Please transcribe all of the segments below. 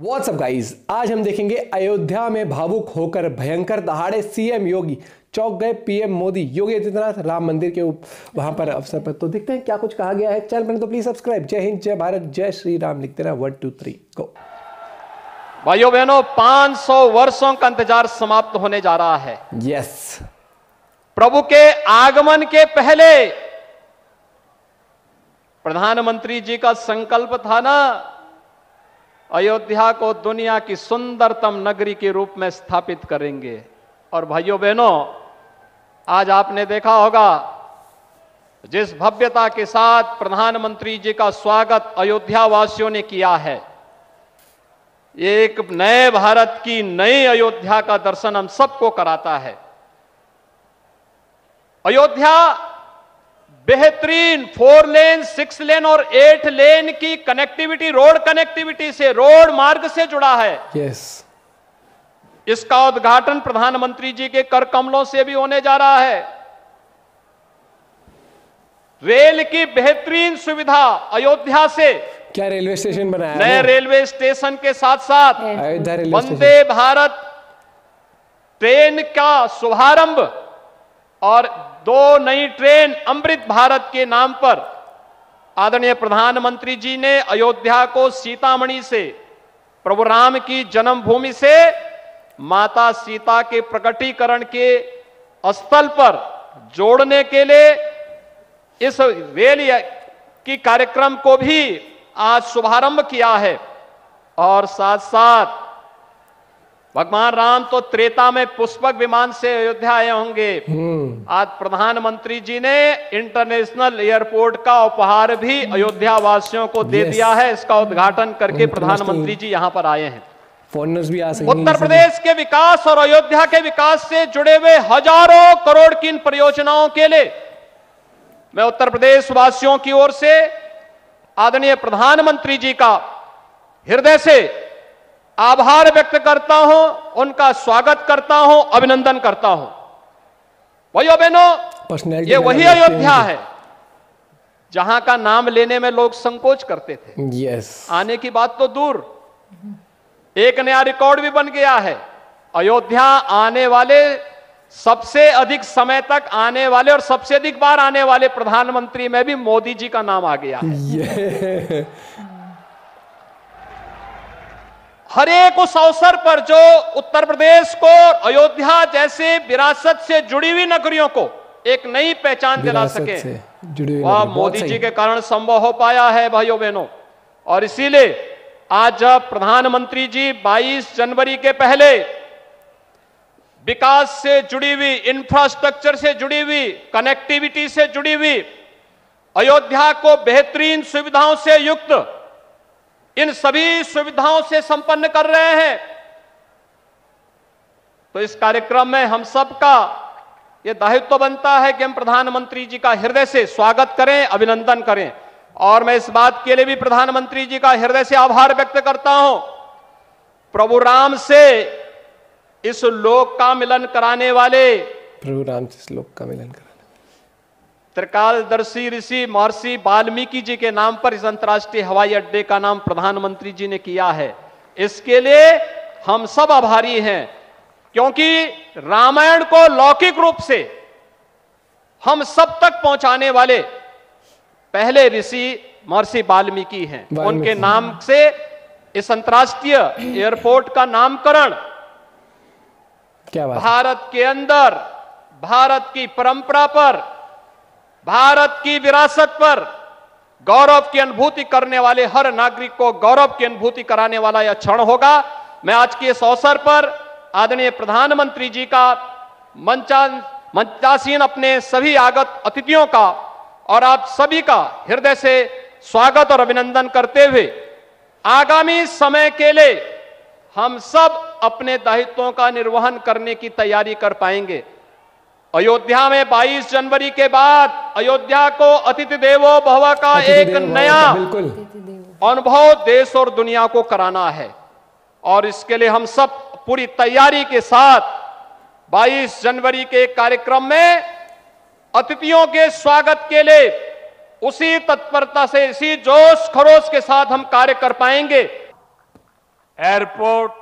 WhatsApp guys, आज हम देखेंगे अयोध्या में भावुक होकर भयंकर दहाड़े सीएम योगी, चौंक गए पीएम मोदी। योगी आदित्यनाथ राम मंदिर के वहां पर अवसर पर तो देखते हैं क्या कुछ कहा गया है। चैनल पर तो प्लीज सब्सक्राइब। जय हिंद, जय भारत, जय श्री राम लिखते रहा। 1 2 3 गो। भाइयों बहनों, 500 वर्षों का इंतजार समाप्त होने जा रहा है। यस, प्रभु के आगमन के पहले प्रधानमंत्री जी का संकल्प था ना, अयोध्या को दुनिया की सुंदरतम नगरी के रूप में स्थापित करेंगे। और भाइयों बहनों, आज आपने देखा होगा जिस भव्यता के साथ प्रधानमंत्री जी का स्वागत अयोध्या वासियों ने किया है, ये एक नए भारत की नई अयोध्या का दर्शन हम सबको कराता है। अयोध्या बेहतरीन 4 लेन, 6 लेन और 8 लेन की कनेक्टिविटी, रोड कनेक्टिविटी से, रोड मार्ग से जुड़ा है। यस, इसका उद्घाटन प्रधानमंत्री जी के कर कमलों से भी होने जा रहा है। रेल की बेहतरीन सुविधा अयोध्या से, क्या रेलवे स्टेशन बनाया नए रेलवे स्टेशन के साथ साथ अयोध्या रेलवे वंदे भारत ट्रेन का शुभारंभ और 2 नई ट्रेन अमृत भारत के नाम पर आदरणीय प्रधानमंत्री जी ने अयोध्या को सीतामढ़ी से, प्रभु राम की जन्मभूमि से, माता सीता के प्रकटीकरण के स्थल पर जोड़ने के लिए इस रेल की कार्यक्रम को भी आज शुभारंभ किया है। और साथ साथ भगवान राम तो त्रेता में पुष्पक विमान से अयोध्या आए होंगे। आज प्रधानमंत्री जी ने इंटरनेशनल एयरपोर्ट का उपहार भी अयोध्या वासियों को दे दिया है। इसका उद्घाटन करके प्रधानमंत्री जी यहां पर आए हैं। फॉरेनर्स भी आ सकेंगे। उत्तर प्रदेश के विकास और अयोध्या के विकास से जुड़े हुए हजारों करोड़ की इन परियोजनाओं के लिए मैं उत्तर प्रदेश वासियों की ओर से आदरणीय प्रधानमंत्री जी का हृदय से आभार व्यक्त करता हूं, उनका स्वागत करता हूं, अभिनंदन करता हूं। भाइयों बहनों, ये वही अयोध्या है जहां का नाम लेने में लोग संकोच करते थे। यस, आने की बात तो दूर, एक नया रिकॉर्ड भी बन गया है। अयोध्या आने वाले, सबसे अधिक समय तक आने वाले और सबसे अधिक बार आने वाले प्रधानमंत्री में भी मोदी जी का नाम आ गया है। हर एक उस अवसर पर जो उत्तर प्रदेश को अयोध्या जैसे विरासत से जुड़ी हुई नगरियों को एक नई पहचान दिला सके, वह मोदी जी के कारण संभव हो पाया है। भाइयों बहनों, और इसीलिए आज जब प्रधानमंत्री जी 22 जनवरी के पहले विकास से जुड़ी हुई, इंफ्रास्ट्रक्चर से जुड़ी हुई, कनेक्टिविटी से जुड़ी हुई अयोध्या को बेहतरीन सुविधाओं से युक्त, इन सभी सुविधाओं से संपन्न कर रहे हैं, तो इस कार्यक्रम में हम सबका यह दायित्व बनता है कि हम प्रधानमंत्री जी का हृदय से स्वागत करें, अभिनंदन करें। और मैं इस बात के लिए भी प्रधानमंत्री जी का हृदय से आभार व्यक्त करता हूं, प्रभु राम से इस लोक का मिलन कराने वाले, प्रभु राम से इस लोक का मिलन कराने, त्रिकालदर्शी ऋषि महर्षि वाल्मीकि जी के नाम पर इस अंतर्राष्ट्रीय हवाई अड्डे का नाम प्रधानमंत्री जी ने किया है। इसके लिए हम सब आभारी हैं, क्योंकि रामायण को लौकिक रूप से हम सब तक पहुंचाने वाले पहले ऋषि महर्षि वाल्मीकि हैं। उनके नाम से इस अंतर्राष्ट्रीय एयरपोर्ट का नामकरण क्या बात, भारत के अंदर, भारत की परंपरा पर, भारत की विरासत पर गौरव की अनुभूति करने वाले हर नागरिक को गौरव की अनुभूति कराने वाला यह क्षण होगा। मैं आज के इस अवसर पर आदरणीय प्रधानमंत्री जी का, मंचासीन अपने सभी आगत अतिथियों का और आप सभी का हृदय से स्वागत और अभिनंदन करते हुए आगामी समय के लिए हम सब अपने दायित्वों का निर्वहन करने की तैयारी कर पाएंगे। अयोध्या में 22 जनवरी के बाद अयोध्या को अतिथि देवो भव का एक नया अनुभव देश और दुनिया को कराना है, और इसके लिए हम सब पूरी तैयारी के साथ 22 जनवरी के कार्यक्रम में अतिथियों के स्वागत के लिए उसी तत्परता से, इसी जोश खरोश के साथ हम कार्य कर पाएंगे। एयरपोर्ट,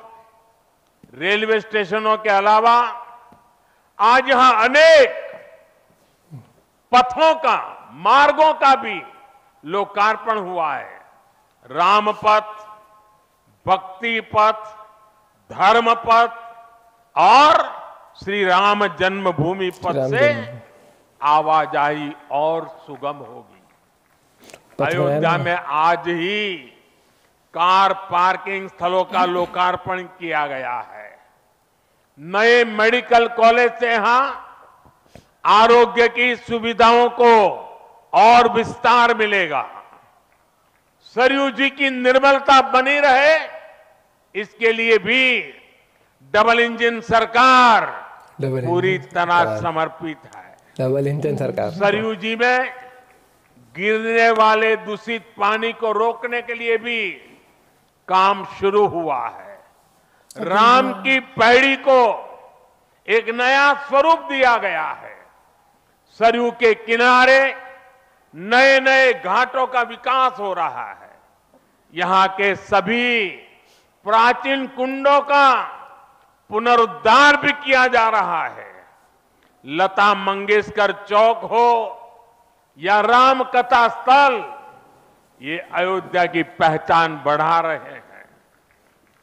रेलवे स्टेशनों के अलावा आज यहां अनेक पथों का, मार्गों का भी लोकार्पण हुआ है। राम पथ, भक्ति पथ, धर्म पथ और श्री राम जन्मभूमि पथ से आवाजाही और सुगम होगी। अयोध्या में आज ही कार पार्किंग स्थलों का लोकार्पण किया गया है। नए मेडिकल कॉलेज से यहां आरोग्य की सुविधाओं को और विस्तार मिलेगा। सरयू जी की निर्मलता बनी रहे, इसके लिए भी डबल इंजन सरकार पूरी तरह समर्पित है। डबल इंजन सरकार। सरयू जी में गिरने वाले दूषित पानी को रोकने के लिए भी काम शुरू हुआ है। राम की पैड़ी को एक नया स्वरूप दिया गया है। सरयू के किनारे नए नए घाटों का विकास हो रहा है। यहां के सभी प्राचीन कुंडों का पुनरुद्धार भी किया जा रहा है। लता मंगेशकर चौक हो या राम कथा स्थल, ये अयोध्या की पहचान बढ़ा रहे हैं।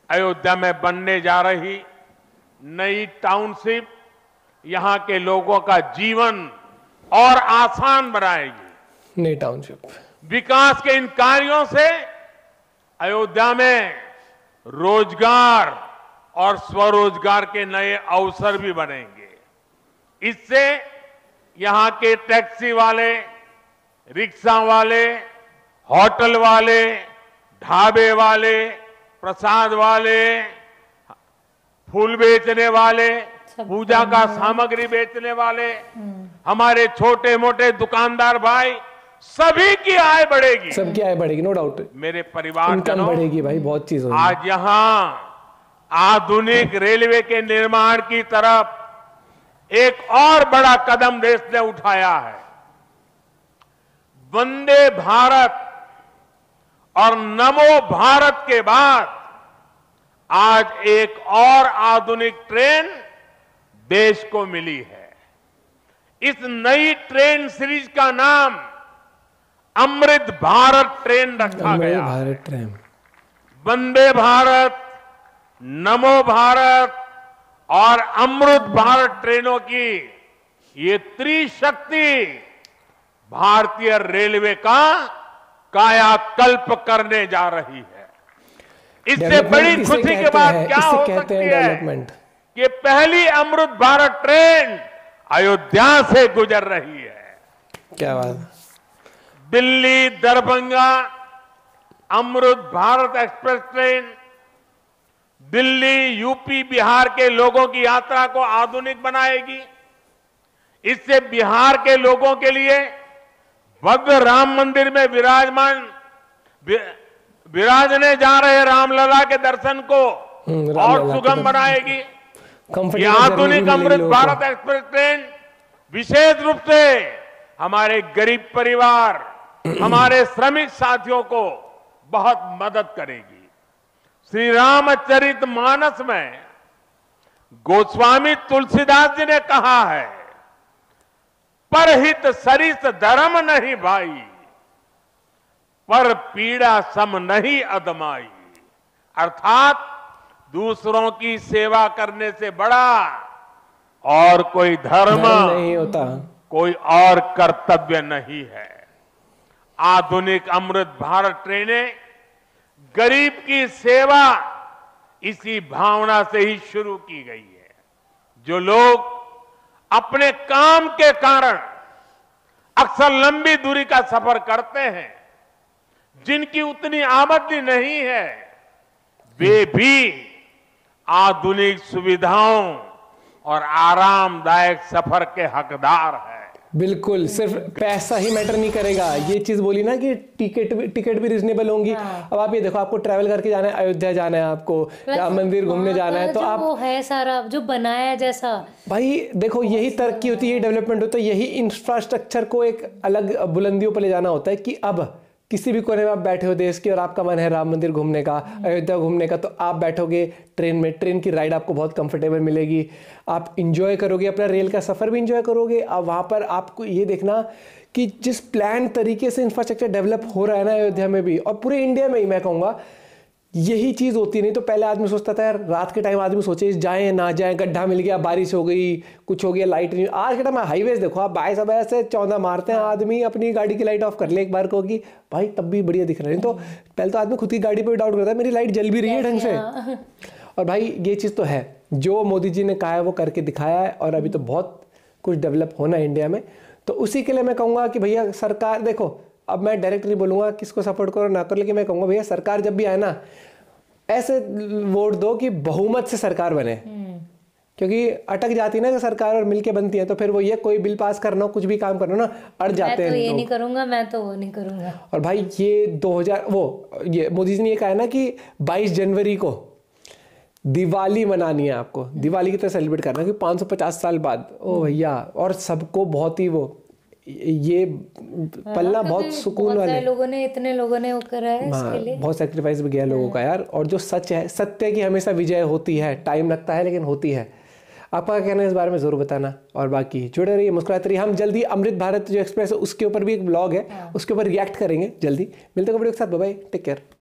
अयोध्या में बनने जा रही नई टाउनशिप यहां के लोगों का जीवन और आसान बनाएगी। नई टाउनशिप विकास के इन कार्यों से अयोध्या में रोजगार और स्वरोजगार के नए अवसर भी बनेंगे। इससे यहां के टैक्सी वाले, रिक्शा वाले, होटल वाले, ढाबे वाले, प्रसाद वाले, फूल बेचने वाले, पूजा का सामग्री बेचने वाले, हमारे छोटे मोटे दुकानदार भाई, सभी की आय बढ़ेगी। सबकी आय बढ़ेगी, नो डाउट। मेरे परिवार इनकम बढ़ेगी भाई, बहुत चीज होगी। आज यहां आधुनिक रेलवे के निर्माण की तरफ एक और बड़ा कदम देश ने उठाया है। वंदे भारत और नमो भारत के बाद आज एक और आधुनिक ट्रेन देश को मिली है। इस नई ट्रेन सीरीज का नाम अमृत भारत ट्रेन रखा गया। भारत ट्रेन, वंदे भारत, नमो भारत और अमृत भारत ट्रेनों की ये त्रिशक्ति भारतीय रेलवे का कायाकल्प करने जा रही है। इससे बड़ी खुशी की बात क्या हो सकती है कि पहली अमृत भारत ट्रेन अयोध्या से गुजर रही है। क्या बात। Delhi Darbhanga Amrit Bharat express train Delhi, UP, Bihar के लोगों की यात्रा को आधुनिक बनाएगी। इससे बिहार के लोगों के लिए भव्य राम मंदिर में विराजने जा रहे रामलला के दर्शन को और सुगम बनाएगी। ये आधुनिक अमृत भारत एक्सप्रेस ट्रेन विशेष रूप से हमारे गरीब परिवार, हमारे श्रमिक साथियों को बहुत मदद करेगी। श्री रामचरित मानस में गोस्वामी तुलसीदास जी ने कहा है, परहित सरिस धर्म नहीं भाई, पर पीड़ा सम नहीं अदमाई। अर्थात दूसरों की सेवा करने से बड़ा और कोई धर्म नहीं होता, कोई और कर्तव्य नहीं है। आधुनिक अमृत भारत ट्रेनें गरीब की सेवा इसी भावना से ही शुरू की गई है। जो लोग अपने काम के कारण अक्सर लंबी दूरी का सफर करते हैं, जिनकी उतनी आमदनी नहीं है, वे भी आधुनिक सुविधाओं और आरामदायक सफर के हकदार हैं। बिल्कुल, सिर्फ पैसा ही मैटर नहीं करेगा। ये चीज बोली ना कि टिकट भी रिजनेबल होंगी। अब आप ये देखो, आपको ट्रैवल करके जाना है, अयोध्या जाना है, आपको राम मंदिर घूमने जाना है, तो आप वो है सारा जो बनाया जैसा, भाई देखो, यही तरक्की होती है, डेवलपमेंट होता है, यही इंफ्रास्ट्रक्चर को एक अलग बुलंदियों पर ले जाना होता है कि अब किसी भी कोने में आप बैठे हो देश के और आपका मन है राम मंदिर घूमने का, अयोध्या घूमने का, तो आप बैठोगे ट्रेन में, ट्रेन की राइड आपको बहुत कंफर्टेबल मिलेगी, आप इंजॉय करोगे, अपना रेल का सफ़र भी इंजॉय करोगे। अब वहाँ पर आपको ये देखना कि जिस प्लान तरीके से इंफ्रास्ट्रक्चर डेवलप हो रहा है ना अयोध्या में भी, और पूरे इंडिया में ही मैं कहूँगा, यही चीज़ होती नहीं तो पहले आदमी सोचता था यार रात के टाइम आदमी सोचे जाएं ना जाएं, गड्ढा मिल गया, बारिश हो गई, कुछ हो गया, लाइट नहीं। आज के टाइम हाईवेज देखो आप, 22 से 14 मारते हैं आदमी, अपनी गाड़ी की लाइट ऑफ कर ले एक बार को कि भाई तब भी बढ़िया दिख रहा है। तो पहले तो आदमी खुद की गाड़ी पर भी डाउट करता है मेरी लाइट जल भी रही है ढंग से। और भाई ये चीज़ तो है जो मोदी जी ने कहा है वो करके दिखाया है, और अभी तो बहुत कुछ डेवलप होना है इंडिया में। तो उसी के लिए मैं कहूँगा कि भैया सरकार, देखो अब मैं डायरेक्ट नहीं बोलूँगा किसको सपोर्ट करो ना करो, लेकिन मैं कहूँगा भैया सरकार जब भी आए ना, ऐसे वोट दो कि बहुमत से सरकार बने, क्योंकि अटक जाती है ना कि सरकार और मिलके बनती है तो फिर वो ये कोई बिल पास करना हो, कुछ भी काम करना ना, अड़ जाते हैं। मैं तो ये नहीं करूँगा, मैं तो वो नहीं करूँगा। और भाई ये 2000 मोदी जी ने ये कहा है ना कि 22 जनवरी को दिवाली मनानी है, आपको दिवाली की तरह सेलिब्रेट करना है कि 550 साल बाद। ओ भैया, और सबको बहुत ही वो ये पलना बहुत सुकून वाले लोगों ने, इतने लोगों ने वो करा है इसके लिए, बहुत सैक्रिफाइस भी गया लोगों का यार। और जो सच है, सत्य की हमेशा विजय होती है, टाइम लगता है लेकिन होती है। आपका कहना है इस बारे में जरूर बताना, और बाकी जुड़े रहिए, मुस्कुराते रहिए। हम जल्दी अमृत भारत जो एक्सप्रेस है उसके ऊपर भी एक ब्लॉग है, उसके ऊपर रिएक्ट करेंगे जल्दी। मिलते हैं वीडियो के साथ, बाय बाय, टेक केयर।